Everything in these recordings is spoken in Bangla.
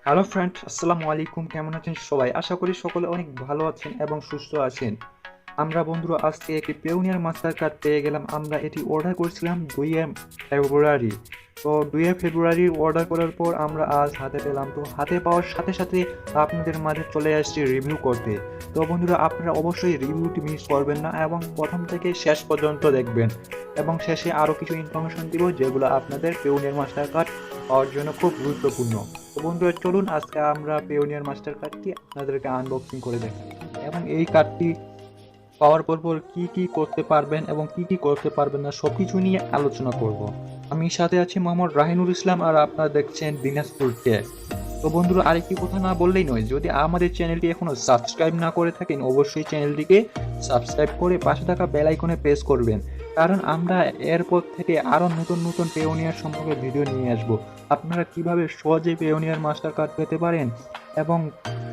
হ্যালো ফ্রেন্ড, আসসালামু আলাইকুম। কেমন আছেন সবাই? আশা করি সকলে অনেক ভালো আছেন এবং সুস্থ আছেন। আমরা বন্ধুরা আজকে একটি পেওনিয়ার মাস্টার কার্ড পেয়ে গেলাম। আমরা এটি অর্ডার করেছিলাম 2 ফেব্রুয়ারি। তো 2 ফেব্রুয়ারি অর্ডার করার পর আমরা আজ হাতে পেলাম। তো হাতে পাওয়ার সাথে সাথে আপনাদের মাঝে চলে আসছি রিভিউ করতে। তো বন্ধুরা, আপনারা অবশ্যই রিভিউটি মিস করবেন না এবং প্রথম থেকে শেষ পর্যন্ত দেখবেন। এবং শেষে আরও কিছু ইনফরমেশন দিব যেগুলো আপনাদের পেওনিয়ার মাস্টার কার্ড পাওয়ার জন্য খুব গুরুত্বপূর্ণ। তো বন্ধুরা, চলুন আজকে আমরা পেওনিয়ার মাস্টার কার্ডটি আপনাদেরকে আনবক্সিং করে দেখাই এবং এই কার্ডটি পাওয়ার পর কি কি করতে পারবেন এবং কি কি করতে পারবেন না সবকিছু নিয়ে আলোচনা করব। আমি সাথে আছি মোহাম্মদ রাহিনুল ইসলাম আর আপনারা দেখছেন দিনাজপুর টেক। তো বন্ধুরা, আরেকটি কথা না বললেই নয়, যদি আমাদের চ্যানেলটি এখনো সাবস্ক্রাইব না করে থাকেন অবশ্যই চ্যানেলটিকে সাবস্ক্রাইব করে পাশে থাকা বেল আইকনে প্রেস করবেন, কারণ আমরা এরপর থেকে আরও নতুন নতুন পেওনিয়ার সম্পর্কে ভিডিও নিয়ে আসব। আপনারা কিভাবে সহজে পেওনিয়ার মাস্টার কার্ড পেতে পারেন এবং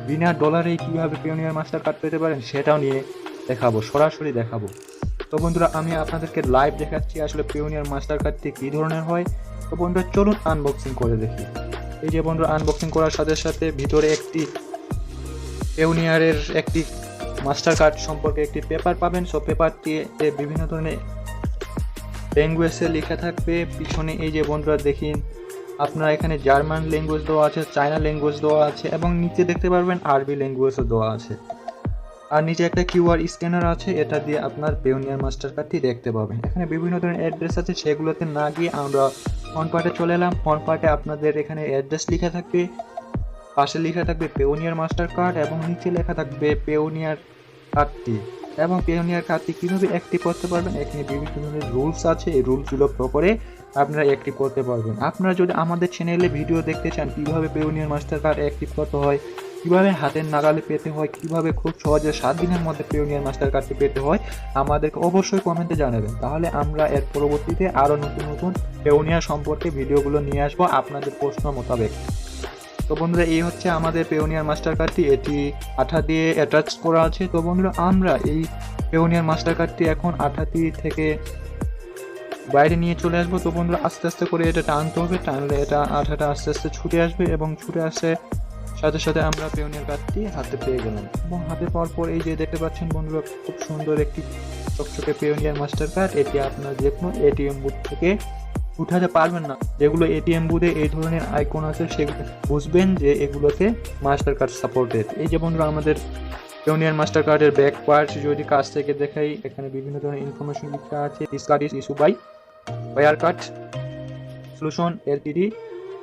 বিনা ডলারে কিভাবে পেওনিয়ার মাস্টার কার্ড পেতে পারেন সেটাও নিয়ে দেখাবো, সরাসরি দেখাবো। তো বন্ধুরা, আমি আপনাদেরকে লাইভ দেখাচ্ছি আসলে পেওনিয়ার মাস্টার কার্ডটি কী ধরনের হয়। তো বন্ধুরা, চলুন আনবক্সিং করে দেখি। এই যে বন্ধুরা, আনবক্সিং করার সাথে সাথে ভিতরে একটি পেওনিয়ারের একটি মাস্টার কার্ড সম্পর্কে একটি পেপার পাবেন। সো পেপারটি বিভিন্ন ধরনের ল্যাঙ্গুয়েজে লেখা থাকবে। পিছনে এই যে বন্ধুরা দেখেন, আপনারা এখানে জার্মান ল্যাঙ্গুয়েজ দেওয়া আছে, চায়না ল্যাঙ্গুয়েজ দেওয়া আছে এবং নিচে দেখতে পারবেন আরবি ল্যাঙ্গুয়েজও দেওয়া আছে। আর নিচে একটা কিউআর স্ক্যানার আছে, এটা দিয়ে আপনার পেওনিয়ার মাস্টার কার্ডটি দেখতে পাবেন। এখানে বিভিন্ন ধরনের অ্যাড্রেস আছে, সেগুলোতে না গিয়ে আমরা ফ্রন্ট পার্টে চলে এলাম। ফ্রন্ট পার্টে আপনাদের এখানে অ্যাড্রেস লেখা থাকবে, পাশে লেখা থাকবে পেওনিয়ার মাস্টার কার্ড এবং নিচে লেখা থাকবে পেওনিয়ার কার্ডটি এবং পেওনিয়ার কার্ডটি কীভাবে অ্যাক্টিভ করতে পারবেন। এখানে বিভিন্ন ধরনের রুলস আছে, এই রুলসগুলো করে আপনারা অ্যাক্টিভ করতে পারবেন। আপনারা যদি আমাদের চ্যানেলে ভিডিও দেখতে চান কীভাবে পেওনিয়ার মাস্টার কার্ড অ্যাক্টিভ করতে হয়, কীভাবে হাতের নাগালে পেতে হয়, কীভাবে খুব সহজে 7 দিনের মধ্যে পেওনিয়ার মাস্টার কার্ডটি পেতে হয়, আমাদেরকে অবশ্যই কমেন্টে জানাবেন। তাহলে আমরা এর পরবর্তীতে আরও নতুন নতুন পেওনিয়ার সম্পর্কে ভিডিওগুলো নিয়ে আসবো আপনাদের প্রশ্ন মোতাবেক। তো বন্ধুরা, এই হচ্ছে আমাদের পেওনিয়ার মাস্টার কার্ডটি, এটি আঠা দিয়ে অ্যাটাচ করা আছে। তো বন্ধুরা, আমরা এই পেওনিয়ার মাস্টার কার্ডটি এখন আঠাটি থেকে বাইরে নিয়ে চলে আসবো। তো বন্ধুরা, আস্তে আস্তে করে এটা টানতে হবে, টানলে এটা আঠাটা আস্তে আস্তে ছুটে আসবে এবং ছুটে আসে সাথে সাথে আমরা পেওনিয়ার কার্ডটি হাতে পেয়ে গেলাম। এবং হাতে পাওয়ার পর এই যে দেখতে পাচ্ছেন বন্ধুরা, খুব সুন্দর একটি চকচকে পেওনিয়ার মাস্টার কার্ড। এটি আপনার যে কোনো এটিএম বুথ থেকে উঠাতে পারবেন না। যেগুলো এটিএম বুথে এই ধরনের আইকন আছে সেগুলো বুঝবেন যে এগুলোতে মাস্টার কার্ড সাপোর্টেড। এই যে বন্ধুরা, আমাদের পেওনিয়ার মাস্টার কার্ডের ব্যাক পার্ট যদি কাছ থেকে দেখাই, এখানে বিভিন্ন ধরনের ইনফরমেশন লেখা আছে। This card is issue by card solution LTD,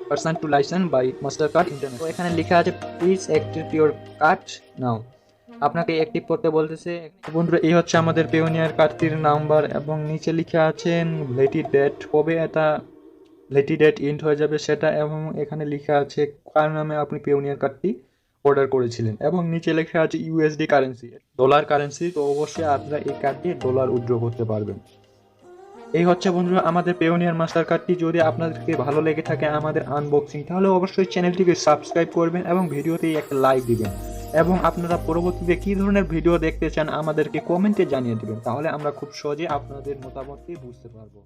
person to licence by master card internet. তো এখানে লেখা আছে please active your card now, আপনাকে অ্যাক্টিভ করতে বলতেছে। বন্ধুরা, এই হচ্ছে আমাদের পেওনিয়ার কার্ডটির নাম্বার এবং নিচে লেখা আছেন ভ্যালিডিটি ডেট, কবে এটা ভ্যালিডিটি ডেট এন্ড হয়ে যাবে সেটা, এবং এখানে লেখা আছে কার নামে আপনি পেওনিয়ার কার্ডটি অর্ডার করেছিলেন এবং নিচে লেখা আছে ইউএসডি কারেন্সি, ডলার কারেন্সি। তো অবশ্যই আপনারা এই কার্ড দিয়ে ডলার উইথড্র করতে পারবেন। এই হচ্ছে বন্ধুরা আমাদের পেওনিয়ার মাস্টার কার্ডটি। যদি আপনাদেরকে ভালো লেগে থাকে আমাদের আনবক্সিং, তাহলে অবশ্যই চ্যানেলটিকে সাবস্ক্রাইব করবেন এবং ভিডিওতে একটা লাইক দিবেন এবং আপনারা পরবর্তীতে কী ধরনের ভিডিও দেখতে চান আমাদেরকে কমেন্টে জানিয়ে দেবেন, তাহলে আমরা খুব সহজে আপনাদের মতামতটি বুঝতে পারবো।